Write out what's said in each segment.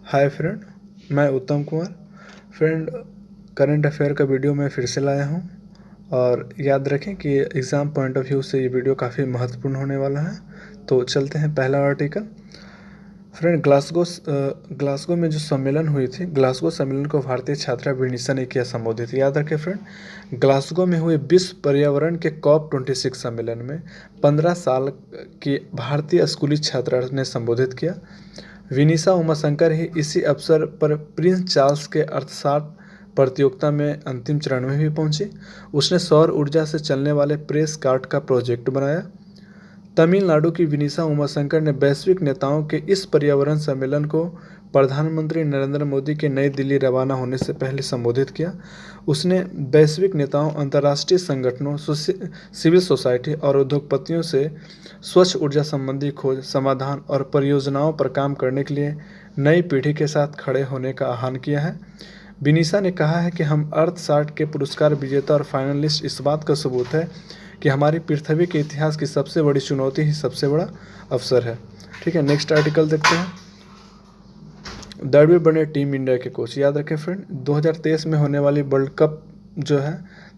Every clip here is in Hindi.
हाय फ्रेंड, मैं उत्तम कुमार। फ्रेंड, करंट अफेयर का वीडियो मैं फिर से लाया हूँ और याद रखें कि एग्ज़ाम पॉइंट ऑफ व्यू से ये वीडियो काफ़ी महत्वपूर्ण होने वाला है। तो चलते हैं पहला आर्टिकल। फ्रेंड, ग्लासगो में जो सम्मेलन हुई थी, ग्लासगो सम्मेलन को भारतीय छात्रा विनीसा ने किया संबोधित। याद रखें फ्रेंड, ग्लासगो में हुए विश्व पर्यावरण के COP26 सम्मेलन में 15 साल की भारतीय स्कूली छात्रा ने संबोधित किया। विनीसा उमाशंकर ही इसी अवसर पर प्रिंस चार्ल्स के अर्थशास्त्र प्रतियोगिता में अंतिम चरण में भी पहुंची। उसने सौर ऊर्जा से चलने वाले प्रेस कार्ट का प्रोजेक्ट बनाया। तमिलनाडु की विनीसा उमाशंकर ने वैश्विक नेताओं के इस पर्यावरण सम्मेलन को प्रधानमंत्री नरेंद्र मोदी के नई दिल्ली रवाना होने से पहले संबोधित किया। उसने वैश्विक नेताओं, अंतर्राष्ट्रीय संगठनों, सिविल सोसाइटी और उद्योगपतियों से स्वच्छ ऊर्जा संबंधी खोज, समाधान और परियोजनाओं पर काम करने के लिए नई पीढ़ी के साथ खड़े होने का आह्वान किया है। विनीसा ने कहा है कि हम अर्थशास्त्र के पुरस्कार विजेता और फाइनलिस्ट इस बात का सबूत है कि हमारी पृथ्वी के इतिहास की सबसे बड़ी चुनौती ही सबसे बड़ा अवसर है। ठीक है, नेक्स्ट आर्टिकल देखते हैं। द्रविड़ बने टीम इंडिया के कोच। याद रखें फ्रेंड, 2023 में होने वाली वर्ल्ड कप जो है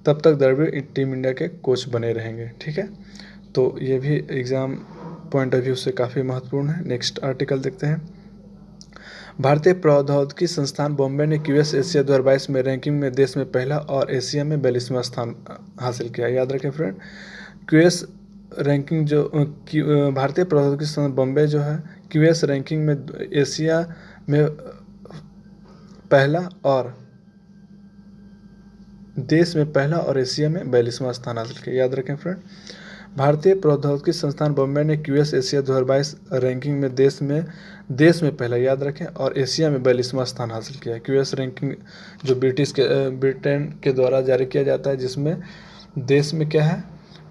तब तक द्रविड़ टीम इंडिया के कोच बने रहेंगे। ठीक है, तो ये भी एग्ज़ाम पॉइंट ऑफ व्यू से काफ़ी महत्वपूर्ण है। नेक्स्ट आर्टिकल देखते हैं। भारतीय प्रौद्योगिकी संस्थान बॉम्बे ने QS एशिया 2022 में रैंकिंग में देश में पहला और एशिया में 42वां स्थान हासिल किया। याद रखें फ्रेंड, QS रैंकिंग जो भारतीय प्रौद्योगिकी संस्थान बॉम्बे जो है QS रैंकिंग में एशिया में पहला और देश में पहला और एशिया में 42वां स्थान हासिल किया। याद रखें फ्रेंड, भारतीय प्रौद्योगिकी संस्थान बॉम्बे ने QS एशिया 2022 रैंकिंग में देश में पहला, याद रखें, और एशिया में 42वां स्थान हासिल किया है। QS रैंकिंग जो ब्रिटेन के द्वारा जारी किया जाता है, जिसमें देश में क्या है,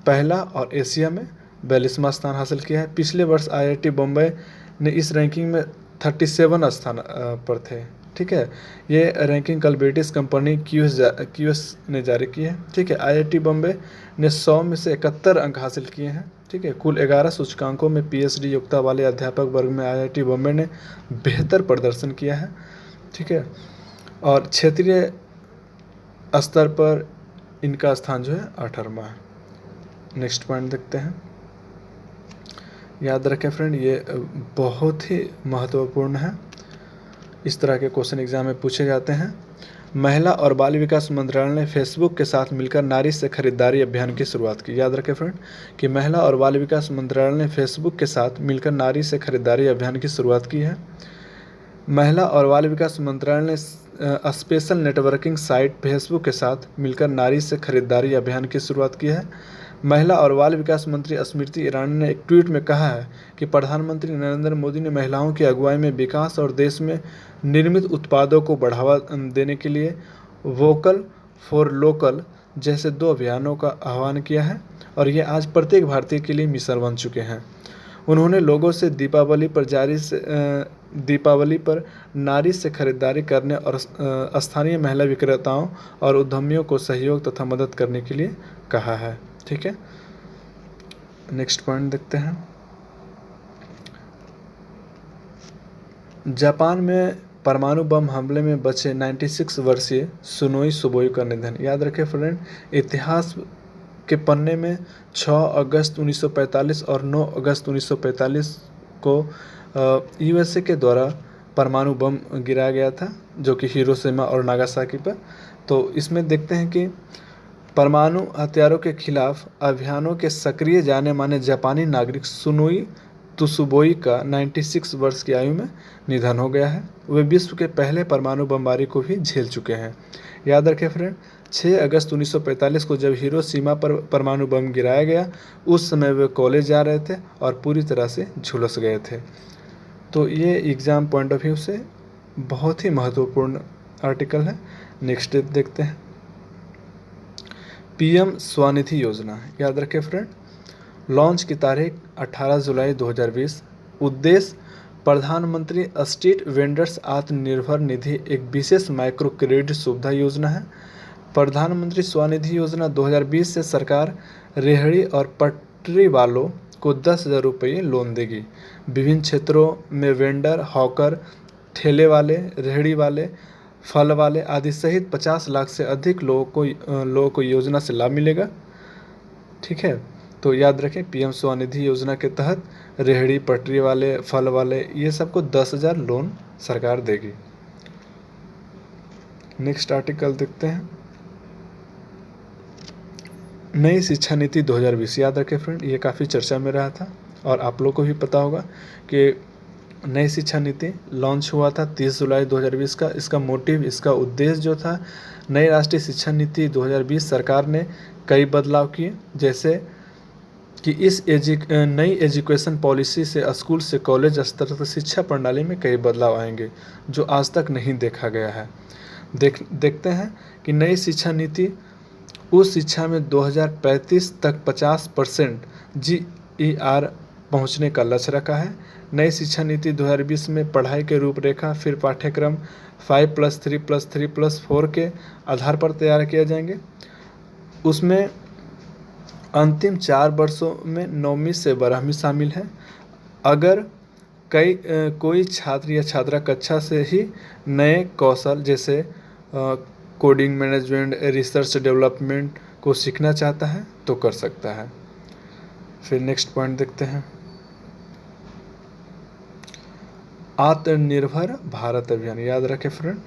पहला और एशिया में 42वां स्थान हासिल किया है। पिछले वर्ष IIT बॉम्बे ने इस रैंकिंग में 37 स्थान पर थे। ठीक है, ये रैंकिंग कल ब्रिटिश कंपनी QS ने जारी की है। ठीक है, IIT बॉम्बे ने 100 में से 71 अंक हासिल किए हैं। ठीक है, कुल 11 सूचकांकों में PhD योग्यता वाले अध्यापक वर्ग में IIT बॉम्बे ने बेहतर प्रदर्शन किया है। ठीक है, और क्षेत्रीय स्तर पर इनका स्थान जो है 18वां है। नेक्स्ट पॉइंट देखते हैं। याद रखें फ्रेंड, ये बहुत ही महत्वपूर्ण है। इस तरह के क्वेश्चन एग्जाम में पूछे जाते हैं। महिला और बाल विकास मंत्रालय ने फेसबुक के साथ मिलकर नारी से खरीदारी अभियान की शुरुआत की। याद रखें फ्रेंड कि महिला और बाल विकास मंत्रालय ने फेसबुक के साथ मिलकर नारी से खरीदारी अभियान की शुरुआत की है। महिला और बाल विकास मंत्रालय ने स्पेशल नेटवर्किंग साइट फेसबुक के साथ मिलकर नारी से खरीदारी अभियान की शुरुआत की है। महिला और बाल विकास मंत्री स्मृति ईरानी ने एक ट्वीट में कहा है कि प्रधानमंत्री नरेंद्र मोदी ने महिलाओं की अगुवाई में विकास और देश में निर्मित उत्पादों को बढ़ावा देने के लिए वोकल फॉर लोकल जैसे 2 अभियानों का आह्वान किया है और ये आज प्रत्येक भारतीय के लिए मिसाल बन चुके हैं। उन्होंने लोगों से दीपावली पर नारी से खरीदारी करने और स्थानीय महिला विक्रेताओं और उद्यमियों को सहयोग तथा मदद करने के लिए कहा है। ठीक है, नेक्स्ट पॉइंट देखते हैं। जापान में परमाणु बम हमले में बचे 96 वर्षीय सुनोई सुबोई का निधन। याद रखें फ्रेंड, इतिहास के पन्ने में 6 अगस्त 1945 और 9 अगस्त 1945 को USA के द्वारा परमाणु बम गिराया गया था, जो कि हिरोशिमा और नागासाकी पर। तो इसमें देखते हैं कि परमाणु हथियारों के खिलाफ अभियानों के सक्रिय जाने माने जापानी नागरिक सुनोई त्सुबोई का 96 वर्ष की आयु में निधन हो गया है। वे विश्व के पहले परमाणु बमबारी को भी झेल चुके हैं। याद रखें फ्रेंड, 6 अगस्त 1945 को जब हिरोशिमा पर परमाणु बम गिराया गया, उस समय वे कॉलेज जा रहे थे और पूरी तरह से झुलस गए थे। तो ये एग्ज़ाम पॉइंट ऑफ व्यू से बहुत ही महत्वपूर्ण आर्टिकल है। नेक्स्ट देखते हैं। PM स्वनिधि योजना। याद रखें फ्रेंड, लॉन्च की तारीख 18 जुलाई 2020। उद्देश्य प्रधानमंत्री स्ट्रीट वेंडर्स आत्मनिर्भर निधि एक विशेष माइक्रो क्रेडिट सुविधा योजना है। प्रधानमंत्री स्वनिधि योजना 2020 से सरकार रेहड़ी और पटरी वालों को 10,000 रुपये लोन देगी। विभिन्न क्षेत्रों में वेंडर, हॉकर, ठेले वाले, रेहड़ी वाले, फल वाले आदि सहित 50 लाख से अधिक लोगों को योजना से लाभ मिलेगा। ठीक है, तो याद रखें पीएम स्वनिधि योजना के तहत रेहड़ी पटरी वाले, फल वाले, ये सबको 10,000 लोन सरकार देगी। नेक्स्ट आर्टिकल देखते हैं, नई शिक्षा नीति 2020। याद रखें फ्रेंड, ये काफ़ी चर्चा में रहा था और आप लोग को भी पता होगा कि नई शिक्षा नीति लॉन्च हुआ था 30 जुलाई 2020 का। इसका मोटिव, इसका उद्देश्य जो था, नई राष्ट्रीय शिक्षा नीति 2020 सरकार ने कई बदलाव किए, जैसे कि इस नई एजुकेशन पॉलिसी से स्कूल से कॉलेज स्तर तक शिक्षा प्रणाली में कई बदलाव आएंगे जो आज तक नहीं देखा गया है। देखते हैं कि नई शिक्षा नीति उस शिक्षा में 2035 तक 50% GER पहुंचने का लक्ष्य रखा है। नई शिक्षा नीति 2020 में पढ़ाई के रूपरेखा फिर पाठ्यक्रम 5+3+3+4 के आधार पर तैयार किए जाएंगे। उसमें अंतिम 4 वर्षों में 9वीं से 12वीं शामिल है। अगर कोई छात्र या छात्रा कक्षा से ही नए कौशल जैसे कोडिंग, मैनेजमेंट, रिसर्च डेवलपमेंट को सीखना चाहता है तो कर सकता है। फिर नेक्स्ट पॉइंट देखते हैं, आत्मनिर्भर भारत अभियान। याद रखें फ्रेंड,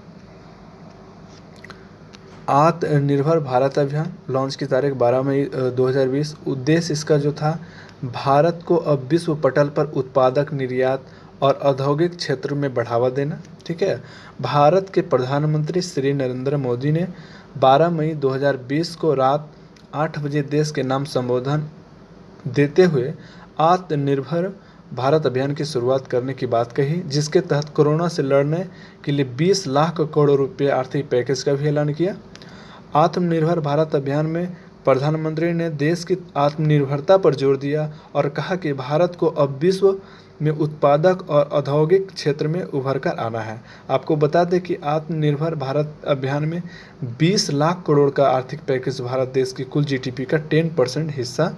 आत्मनिर्भर भारत अभियान लॉन्च की तारीख 12 मई 2020। उद्देश्य इसका जो था, भारत को अब विश्व पटल पर उत्पादक, निर्यात और औद्योगिक क्षेत्र में बढ़ावा देना। ठीक है, भारत के प्रधानमंत्री श्री नरेंद्र मोदी ने 12 मई 2020 को रात 8 बजे देश के नाम संबोधन देते हुए आत्मनिर्भर भारत अभियान की शुरुआत करने की बात कही, जिसके तहत कोरोना से लड़ने के लिए 20 लाख करोड़ रुपये आर्थिक पैकेज का भी ऐलान किया। आत्मनिर्भर भारत अभियान में प्रधानमंत्री ने देश की आत्मनिर्भरता पर जोर दिया और कहा कि भारत को अब विश्व में उत्पादक और औद्योगिक क्षेत्र में उभर कर आना है। आपको बता दें कि आत्मनिर्भर भारत अभियान में 20 लाख करोड़ का आर्थिक पैकेज भारत देश की कुल GDP का 10% हिस्सा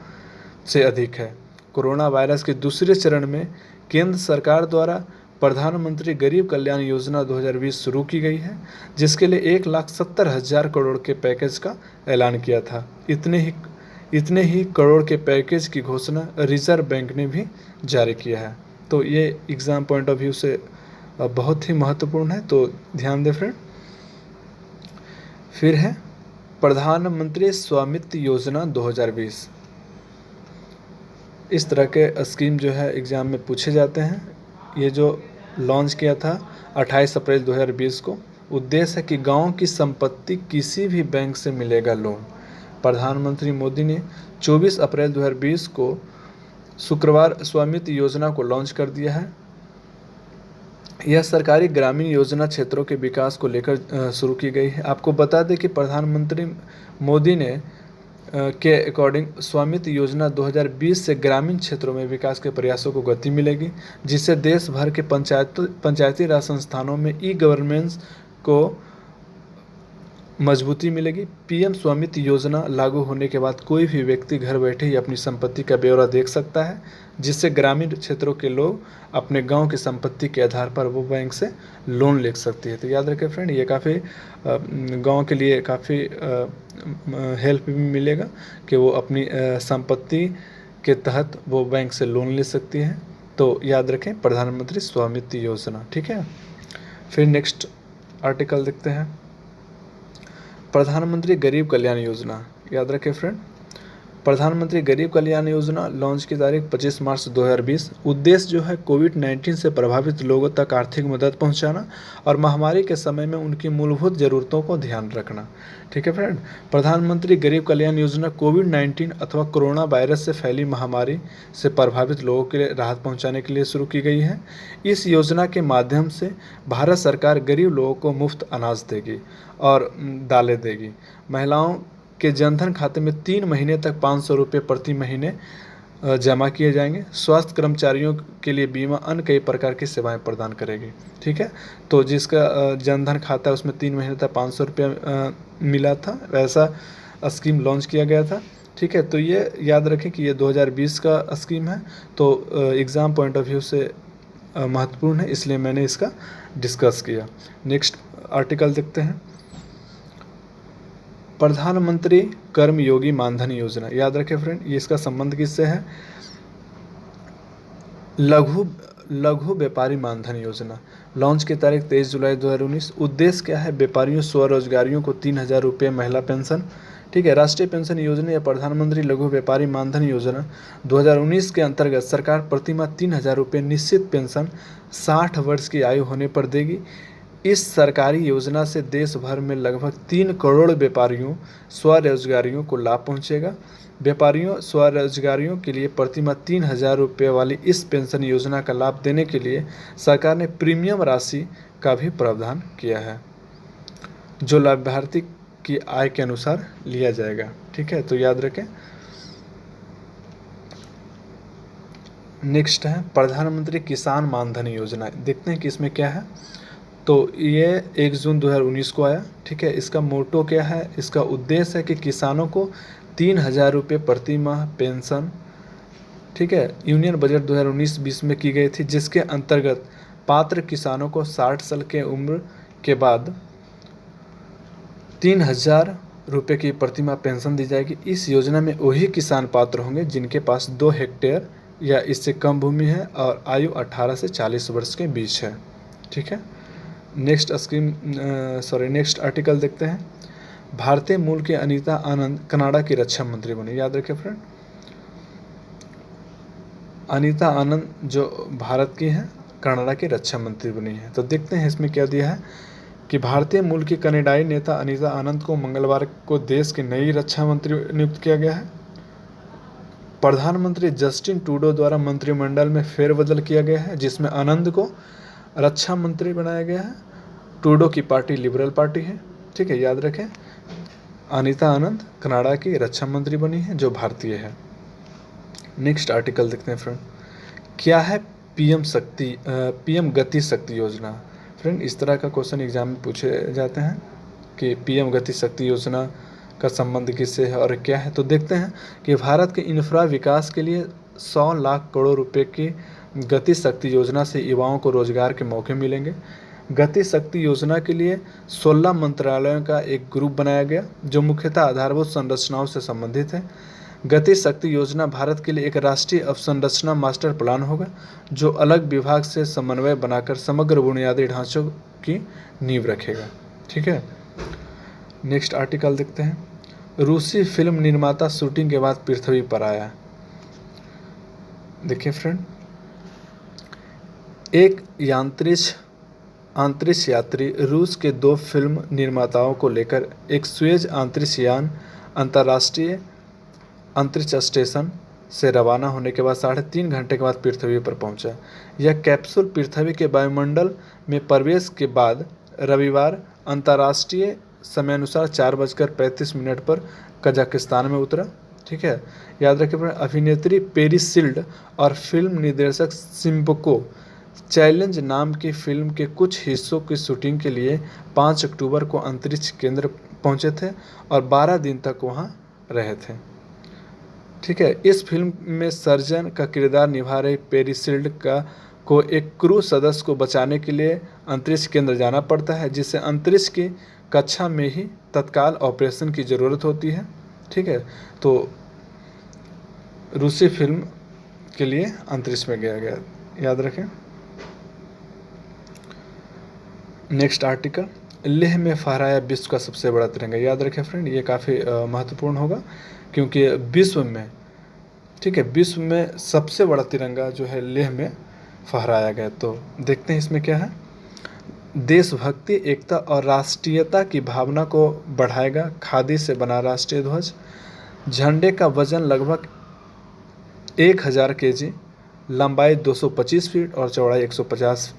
से अधिक है। कोरोना वायरस के दूसरे चरण में केंद्र सरकार द्वारा प्रधानमंत्री गरीब कल्याण योजना 2020 शुरू की गई है, जिसके लिए 1,70,000 करोड़ के पैकेज का ऐलान किया था। इतने ही करोड़ के पैकेज की घोषणा रिजर्व बैंक ने भी जारी किया है। तो ये एग्ज़ाम पॉइंट ऑफ व्यू से बहुत ही महत्वपूर्ण है, तो ध्यान दें फ्रेंड। फिर है प्रधानमंत्री स्वामित्व योजना 2020। इस तरह के स्कीम जो है एग्ज़ाम में पूछे जाते हैं। ये जो लॉन्च किया था 28 अप्रैल 2020 को। उद्देश्य है कि गांव की संपत्ति किसी भी बैंक से मिलेगा लोन। प्रधानमंत्री मोदी ने 24 अप्रैल 2020 को शुक्रवार स्वामित्व योजना को लॉन्च कर दिया है। यह सरकारी ग्रामीण योजना क्षेत्रों के विकास को लेकर शुरू की गई है। आपको बता दें कि प्रधानमंत्री मोदी ने के अकॉर्डिंग स्वामित्व योजना 2020 से ग्रामीण क्षेत्रों में विकास के प्रयासों को गति मिलेगी, जिससे देश भर के पंचायती राज संस्थानों में ई-गवर्नेंस को मजबूती मिलेगी। पीएम स्वामित्व योजना लागू होने के बाद कोई भी व्यक्ति घर बैठे ही अपनी संपत्ति का ब्यौरा देख सकता है, जिससे ग्रामीण क्षेत्रों के लोग अपने गांव की संपत्ति के आधार पर वो बैंक से लोन ले सकती है। तो याद रखें फ्रेंड, ये काफ़ी गांव के लिए काफ़ी हेल्प भी मिलेगा कि वो अपनी संपत्ति के तहत वो बैंक से लोन ले सकती है। तो याद रखें प्रधानमंत्री स्वामित्व योजना। ठीक है, फिर नेक्स्ट आर्टिकल देखते हैं, प्रधानमंत्री गरीब कल्याण योजना। याद रखें फ्रेंड, प्रधानमंत्री गरीब कल्याण योजना लॉन्च की तारीख 25 मार्च 2020। उद्देश्य जो है कोविड-19 से प्रभावित लोगों तक आर्थिक मदद पहुंचाना और महामारी के समय में उनकी मूलभूत ज़रूरतों को ध्यान रखना। ठीक है फ्रेंड, प्रधानमंत्री गरीब कल्याण योजना कोविड-19 अथवा कोरोना वायरस से फैली महामारी से प्रभावित लोगों के लिए राहत पहुँचाने के लिए शुरू की गई है। इस योजना के माध्यम से भारत सरकार गरीब लोगों को मुफ्त अनाज देगी और दालें देगी। महिलाओं के जनधन खाते में 3 महीने तक 500 रुपये प्रति महीने जमा किए जाएंगे। स्वास्थ्य कर्मचारियों के लिए बीमा अन्य कई प्रकार की सेवाएं प्रदान करेगी। ठीक है, तो जिसका जनधन खाता है उसमें 3 महीने तक 500 रुपया मिला था, वैसा स्कीम लॉन्च किया गया था। ठीक है, तो ये याद रखें कि ये 2020 का स्कीम है। तो एग्ज़ाम पॉइंट ऑफ व्यू से महत्वपूर्ण है, इसलिए मैंने इसका डिस्कस किया। नेक्स्ट आर्टिकल देखते हैं। प्रधानमंत्री कर्मयोगी मानधन योजना, याद रखें फ्रेंड, ये इसका संबंध किससे है? लघु व्यापारी मानधन योजना लॉन्च की तारीख 23 जुलाई 2019। उद्देश्य क्या है? व्यापारियों स्वरोजगारियों को 3,000 रुपये महिला पेंशन। ठीक है, राष्ट्रीय पेंशन योजना या प्रधानमंत्री लघु व्यापारी मानधन योजना 2019 के अंतर्गत सरकार प्रतिमाह 3,000 रुपये निश्चित पेंशन 60 वर्ष की आयु होने पर देगी। इस सरकारी योजना से देश भर में लगभग 3 करोड़ व्यापारियों स्वरोजगारियों को लाभ पहुंचेगा। व्यापारियों स्वरोजगारियों के लिए प्रतिमाह 3,000 रुपये वाली इस पेंशन योजना का लाभ देने के लिए सरकार ने प्रीमियम राशि का भी प्रावधान किया है, जो लाभार्थी की आय के अनुसार लिया जाएगा। ठीक है, तो याद रखें। नेक्स्ट है प्रधानमंत्री किसान मानधन योजना। देखते हैं कि इसमें क्या है। तो ये 1 जून 2019 को आया। ठीक है, इसका मोटो क्या है? इसका उद्देश्य है कि किसानों को 3,000 रुपये प्रति माह पेंशन, ठीक है, यूनियन बजट 2019-20 में की गई थी, जिसके अंतर्गत पात्र किसानों को 60 साल के उम्र के बाद 3,000 रुपये की प्रतिमाह पेंशन दी जाएगी। इस योजना में वही किसान पात्र होंगे जिनके पास 2 हेक्टेयर या इससे कम भूमि है और आयु 18 से 40 वर्ष के बीच है। ठीक है, नेक्स्ट आर्टिकल देखते हैं। भारतीय मूल के अनीता आनंद कनाडा की रक्षा मंत्री बनी। याद रखें फ्रेंड, अनीता आनंद जो भारत की हैं, कनाडा की रक्षा मंत्री बनी है। तो देखते हैं इसमें क्या दिया है कि भारतीय मूल की कनाडाई नेता अनीता आनंद को मंगलवार को देश की नई रक्षा मंत्री नियुक्त किया गया है। प्रधानमंत्री जस्टिन ट्रूडो द्वारा मंत्रिमंडल में फेरबदल किया गया है, जिसमें आनंद को रक्षा मंत्री बनाया गया है। ट्रूडो की पार्टी लिबरल पार्टी है। ठीक है, याद रखें, अनीता आनंद कनाडा की रक्षा मंत्री बनी है जो भारतीय है। नेक्स्ट आर्टिकल देखते हैं फ्रेंड। क्या है पीएम गति शक्ति योजना? फ्रेंड, इस तरह का क्वेश्चन एग्जाम में पूछे जाते हैं कि पीएम गति शक्ति योजना का संबंध किससे है और क्या है। तो देखते हैं कि भारत के इंफ्रा विकास के लिए 100 लाख करोड़ रुपए की गति शक्ति योजना से युवाओं को रोजगार के मौके मिलेंगे। गति शक्ति योजना के लिए 16 मंत्रालयों का एक ग्रुप बनाया गया जो मुख्यतः आधारभूत संरचनाओं से संबंधित है। गति शक्ति योजना भारत के लिए एक राष्ट्रीय अवसंरचना मास्टर प्लान होगा जो अलग विभाग से समन्वय बनाकर समग्र बुनियादी ढांचों की नींव रखेगा। ठीक है, नेक्स्ट आर्टिकल देखते हैं। रूसी फिल्म निर्माता शूटिंग के बाद पृथ्वी पर आया। देखिए फ्रेंड, एक अंतरिक्ष यात्री रूस के 2 फिल्म निर्माताओं को लेकर एक स्वेज अंतरिक्ष यान अंतर्राष्ट्रीय अंतरिक्ष स्टेशन से रवाना होने के बाद 3.5 घंटे के बाद पृथ्वी पर पहुंचा। यह कैप्सूल पृथ्वी के वायुमंडल में प्रवेश के बाद रविवार अंतर्राष्ट्रीय समयानुसार 4:35 पर कजाकिस्तान में उतरा। ठीक है, याद रखें, अभिनेत्री पेरिस सिल्ड और फिल्म निर्देशक सिम्बको चैलेंज नाम की फिल्म के कुछ हिस्सों की शूटिंग के लिए 5 अक्टूबर को अंतरिक्ष केंद्र पहुंचे थे और 12 दिन तक वहां रहे थे। ठीक है, इस फिल्म में सर्जन का किरदार निभा रही पेरिसिल्ड को एक क्रू सदस्य को बचाने के लिए अंतरिक्ष केंद्र जाना पड़ता है, जिससे अंतरिक्ष की कक्षा में ही तत्काल ऑपरेशन की ज़रूरत होती है। ठीक है, तो रूसी फिल्म के लिए अंतरिक्ष में गया, याद रखें। नेक्स्ट आर्टिकल, लेह में फहराया विश्व का सबसे बड़ा तिरंगा। याद रखें फ्रेंड, ये काफ़ी महत्वपूर्ण होगा क्योंकि विश्व में, ठीक है, विश्व में सबसे बड़ा तिरंगा जो है लेह में फहराया गया। तो देखते हैं इसमें क्या है। देशभक्ति, एकता और राष्ट्रीयता की भावना को बढ़ाएगा खादी से बना राष्ट्रीय ध्वज। झंडे का वजन लगभग 1000 केजी, लंबाई 225 फीट और चौड़ाई 150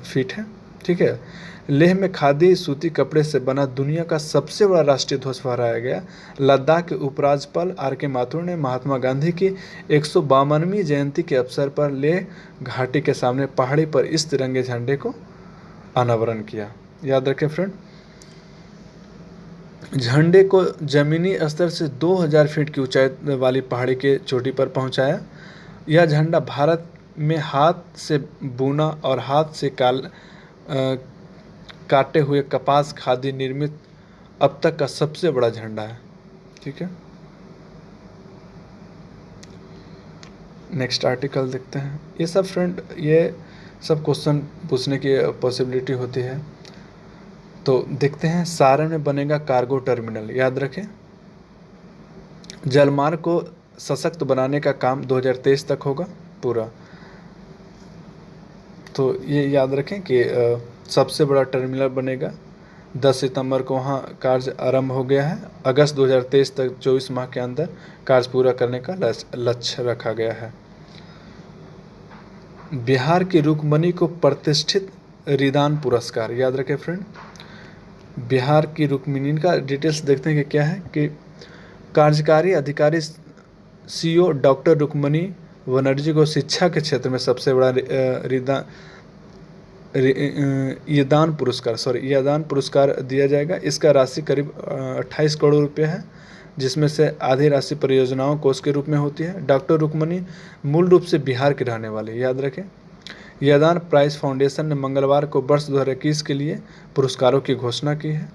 फीट है। ठीक है, लेह में खादी सूती कपड़े से बना दुनिया का सबसे बड़ा राष्ट्रीय ध्वज फहराया गया। लद्दाख के उपराज्यपाल आर.के. माथुर ने महात्मा गांधी की 152वीं जयंती के अवसर पर लेह घाटी के सामने पहाड़ी पर इस तिरंगे झंडे को अनावरण किया। याद रखें फ्रेंड, झंडे को जमीनी स्तर से 2000 फीट की ऊंचाई वाली पहाड़ी के चोटी पर पहुंचाया। यह झंडा भारत में हाथ से बुना और हाथ से काटे हुए कपास खादी निर्मित अब तक का सबसे बड़ा झंडा है। ठीक है, नेक्स्ट आर्टिकल देखते हैं। ये सब फ्रेंड, ये सब क्वेश्चन पूछने की पॉसिबिलिटी होती है। तो देखते हैं, सारण में बनेगा कार्गो टर्मिनल। याद रखें, जलमार्ग को सशक्त बनाने का काम 2023 तक होगा पूरा। तो ये याद रखें कि सबसे बड़ा टर्मिनल बनेगा। 10 सितंबर को वहाँ कार्य आरंभ हो गया है। अगस्त 2023 तक 24 माह के अंदर कार्य पूरा करने का लक्ष्य रखा गया है। बिहार की रुक्मणी को प्रतिष्ठित रिदान पुरस्कार। याद रखें फ्रेंड, बिहार की रुक्मिणी का डिटेल्स देखते हैं कि क्या है कि कार्यकारी अधिकारी सीओ डॉक्टर रुक्मणी बनर्जी को शिक्षा के क्षेत्र में सबसे बड़ा यदान पुरस्कार दिया जाएगा। इसका राशि करीब 28 करोड़ रुपये है, जिसमें से आधी राशि परियोजनाओं कोष के रूप में होती है। डॉक्टर रुक्मणी मूल रूप से बिहार के रहने वाले। याद रखें, यदान प्राइज फाउंडेशन ने मंगलवार को वर्ष 2021 के लिए पुरस्कारों की घोषणा की है।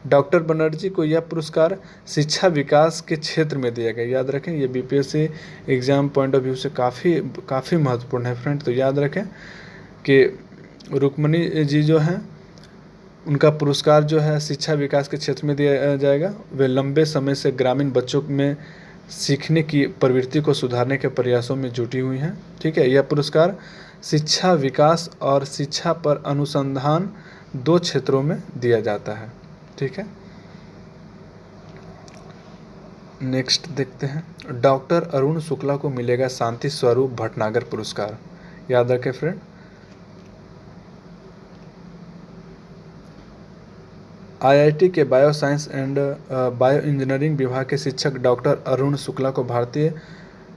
डॉक्टर बनर्जी को यह पुरस्कार शिक्षा विकास के क्षेत्र में दिया गया। याद रखें, ये BPSC exam point of view से काफ़ी महत्वपूर्ण है फ्रेंड। तो याद रखें कि रुक्मणी जी जो हैं, उनका पुरस्कार जो है शिक्षा विकास के क्षेत्र में दिया जाएगा। वे लंबे समय से ग्रामीण बच्चों में सीखने की प्रवृत्ति को सुधारने के प्रयासों में जुटी हुई हैं। ठीक है, यह पुरस्कार शिक्षा विकास और शिक्षा पर अनुसंधान 2 क्षेत्रों में दिया जाता है। ठीक है, नेक्स्ट देखते हैं, डॉक्टर अरुण शुक्ला को मिलेगा शांति स्वरूप भटनागर पुरस्कार। याद रखें फ्रेंड, आईआईटी के bio science and bio engineering विभाग के शिक्षक डॉक्टर अरुण शुक्ला को भारतीय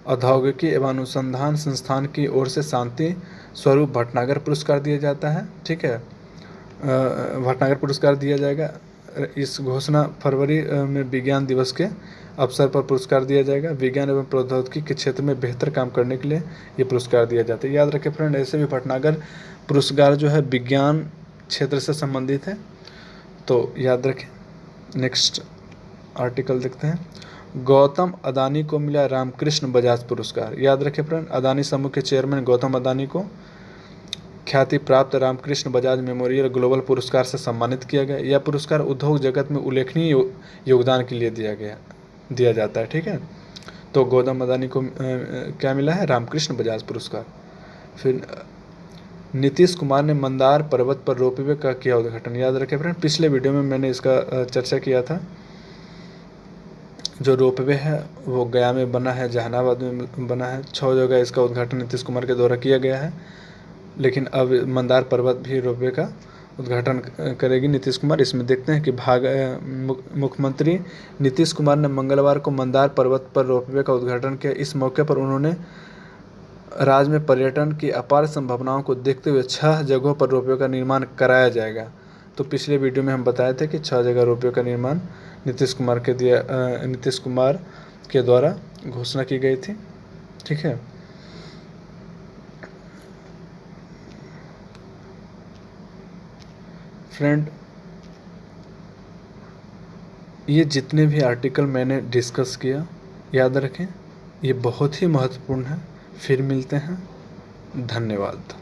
औद्योगिकी एवं अनुसंधान संस्थान की ओर से शांति स्वरूप भटनागर पुरस्कार दिया जाता है। ठीक है, भटनागर पुरस्कार दिया जाएगा। इस घोषणा फरवरी में विज्ञान दिवस के अवसर पर पुरस्कार दिया जाएगा। विज्ञान एवं प्रौद्योगिकी के क्षेत्र में बेहतर काम करने के लिए ये पुरस्कार दिया जाता है। याद रखें फ्रेंड, ऐसे भी भटनागर पुरस्कार जो है विज्ञान क्षेत्र से संबंधित है, तो याद रखें। नेक्स्ट आर्टिकल देखते हैं, गौतम अदानी को मिला रामकृष्ण बजाज पुरस्कार। याद रखें फ्रेंड, अदानी समूह के चेयरमैन गौतम अदानी को ख्याति प्राप्त रामकृष्ण बजाज मेमोरियल ग्लोबल पुरस्कार से सम्मानित किया गया। यह पुरस्कार उद्योग जगत में उल्लेखनीय योगदान के लिए दिया जाता है। ठीक है, तो गौतम अदानी को क्या मिला है? रामकृष्ण बजाज पुरस्कार। फिर नीतीश कुमार ने मंदार पर्वत पर रोपवे का किया उद्घाटन। याद रखें फ्रेंड, पिछले वीडियो में मैंने इसका चर्चा किया था। जो रोपवे है वो गया में बना है, जहानाबाद में बना है। 6 जगह इसका उद्घाटन नीतीश कुमार के द्वारा किया गया है, लेकिन अब मंदार पर्वत भी रोपवे का उद्घाटन करेगी नीतीश कुमार। इसमें देखते हैं कि मुख्यमंत्री नीतीश कुमार ने मंगलवार को मंदार पर्वत पर रोपवे का उद्घाटन किया। इस मौके पर उन्होंने राज्य में पर्यटन की अपार संभावनाओं को देखते हुए 6 जगहों पर रोपवे का निर्माण कराया जाएगा। तो पिछले वीडियो में हम बताए थे कि 6 जगह रोपवे का निर्माण नीतीश कुमार के द्वारा घोषणा की गई थी। ठीक है, फ्रेंड, ये जितने भी आर्टिकल मैंने डिस्कस किया, याद रखें ये बहुत ही महत्वपूर्ण है। फिर मिलते हैं, धन्यवाद।